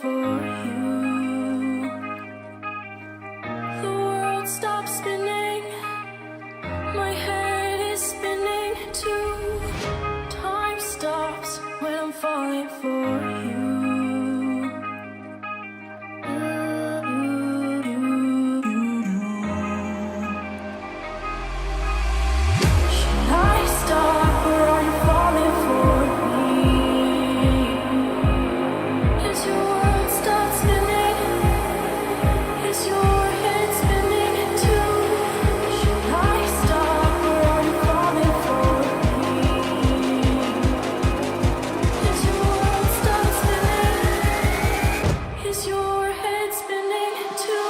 for you. The world stops spinning, my head is spinning too. Time stops when I'm falling for you. Should I stop or are you falling for me? Is your world stop spinning? Is your head spinning too? Should I stop or are you falling for me? Is your world stop spinning? Is your head spinning too?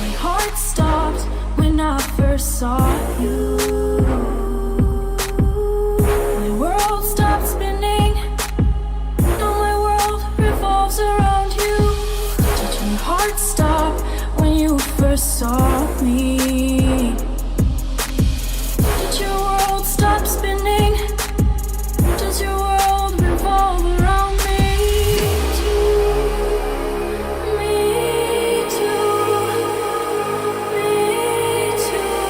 My heart stopped when I first saw you. My world stopped spinning. Now my world revolves around you. Did your heart stop when you first saw me? Did your world stop spinning? Does your world revolve around me? Me too. Me too.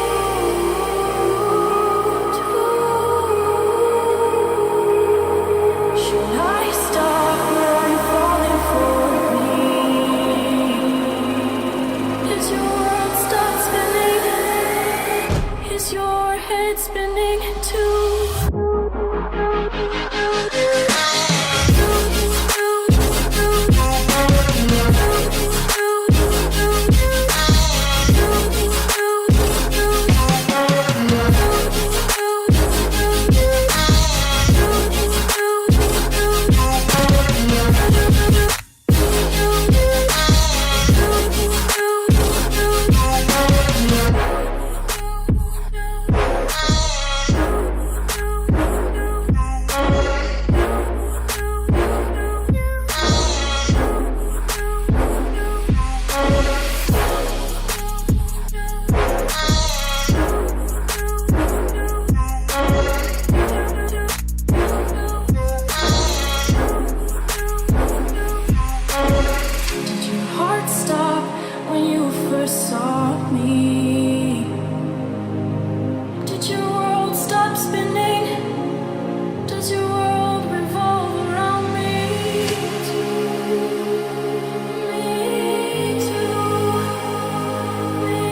Should I stop or are you falling for me? Is your world stop spinning? Is your head spinning too? Did your heart stop when you first saw me? Did your world stop spinning? Does your world revolve around me? Me too. Me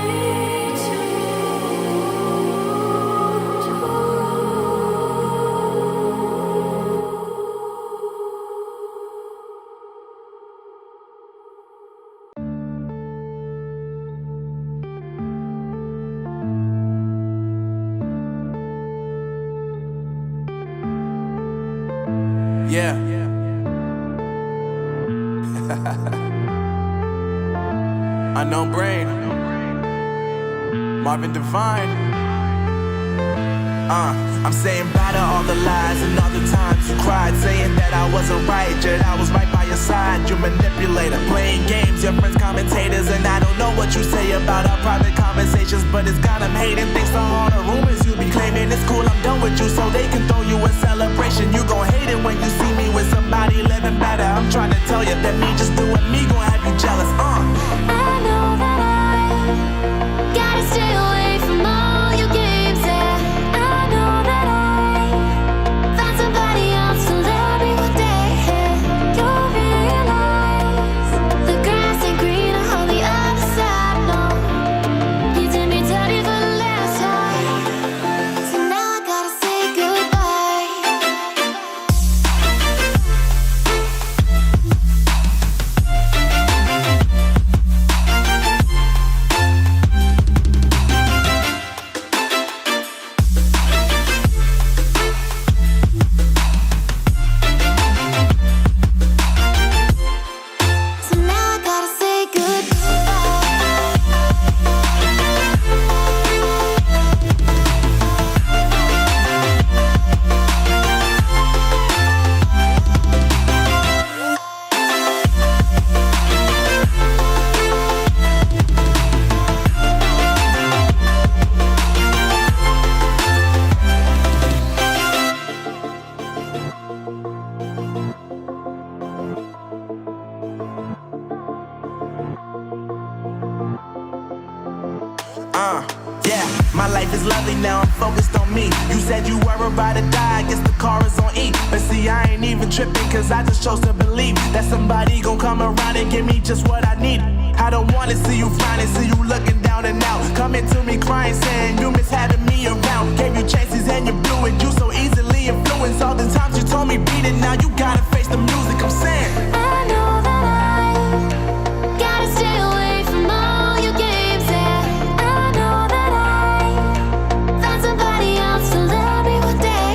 Yeah. Unknown Brain, Marvin Devine. I'm saying bye to all the lies and all the times you cried, saying that I wasn't right, yet I was right by your side. You manipulator, playing games, your friends commentators, and I don't know what you say about our private conversations, but it's got them hating. Thanks to all the rumors you be claiming. It's cool, I'm done with you, so they can throw you a celebration. You gon' hate it when you see me with somebody living better. I'm trying to tell you that me just doing me gon' have you jealous. I know that I gotta stay away from all your games, yeah. I know that I found somebody else to love me one day, yeah. You'll realize the grass ain't greener on the other side, no. You did me dirty for the last time, so now I gotta say goodbye. is lovely, now I'm focused on me. You said you were about to die, I guess the car is on E. But see, I ain't even tripping, cause I just chose to believe that somebody gon' come around and give me just what I need. I don't wanna see you frowning, see you looking down and out, coming to me crying, saying you miss having me around. Gave you chances and you blew it, you so easily influenced. All the times you told me beat it, now you gotta face the music, I'm saying I know that I gotta stay away from all your games. Yeah, I know that I found somebody else to love me one day.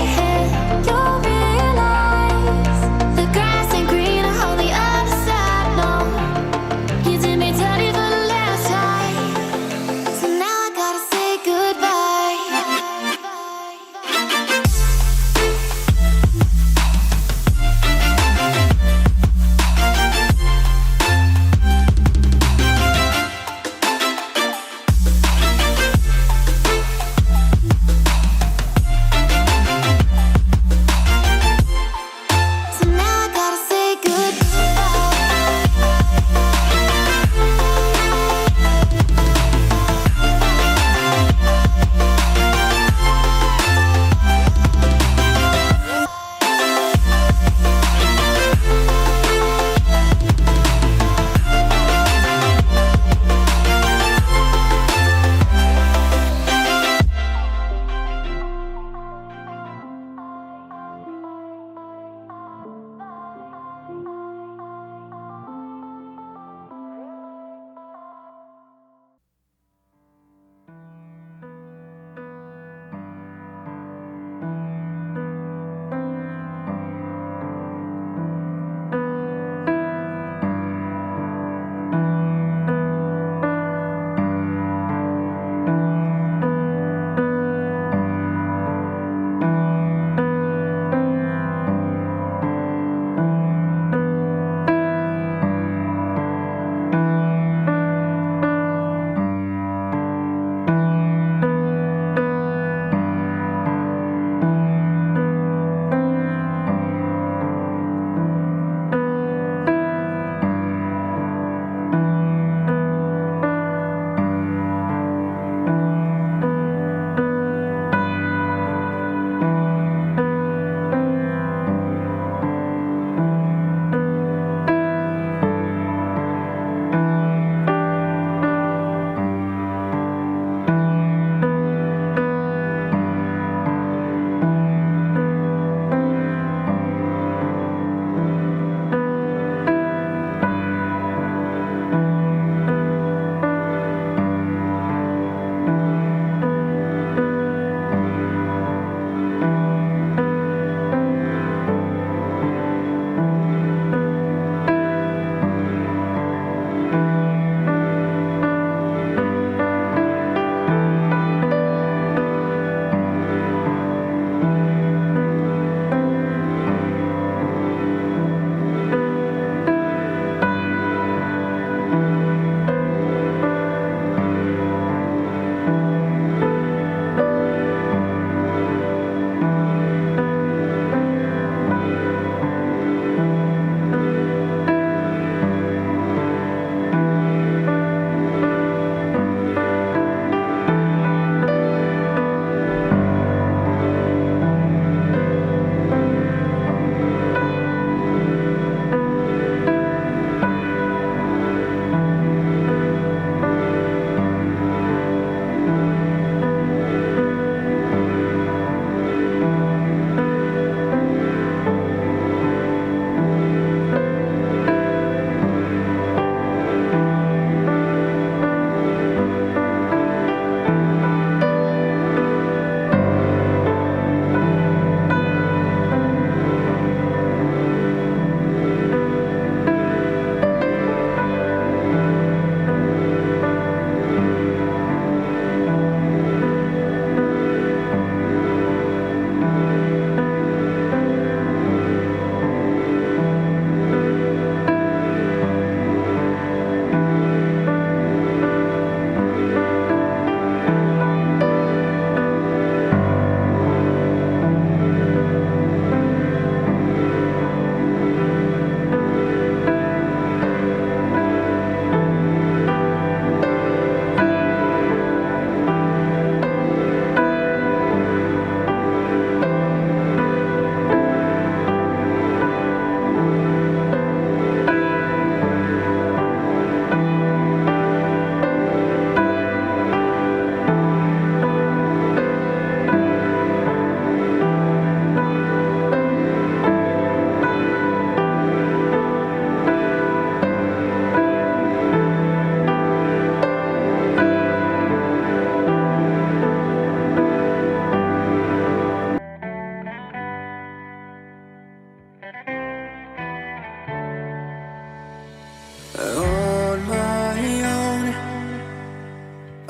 You'll realize the grass ain't greener on the other side. No, you did me dirty for the last time, so now I gotta say goodbye.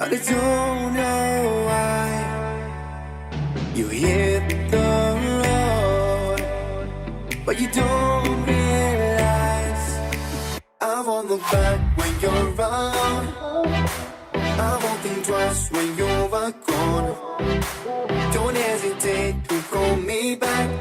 but I don't know why. You hit the road, but you don't realize I won't look back when you're around. I won't think twice when you're gone. Don't hesitate to call me back.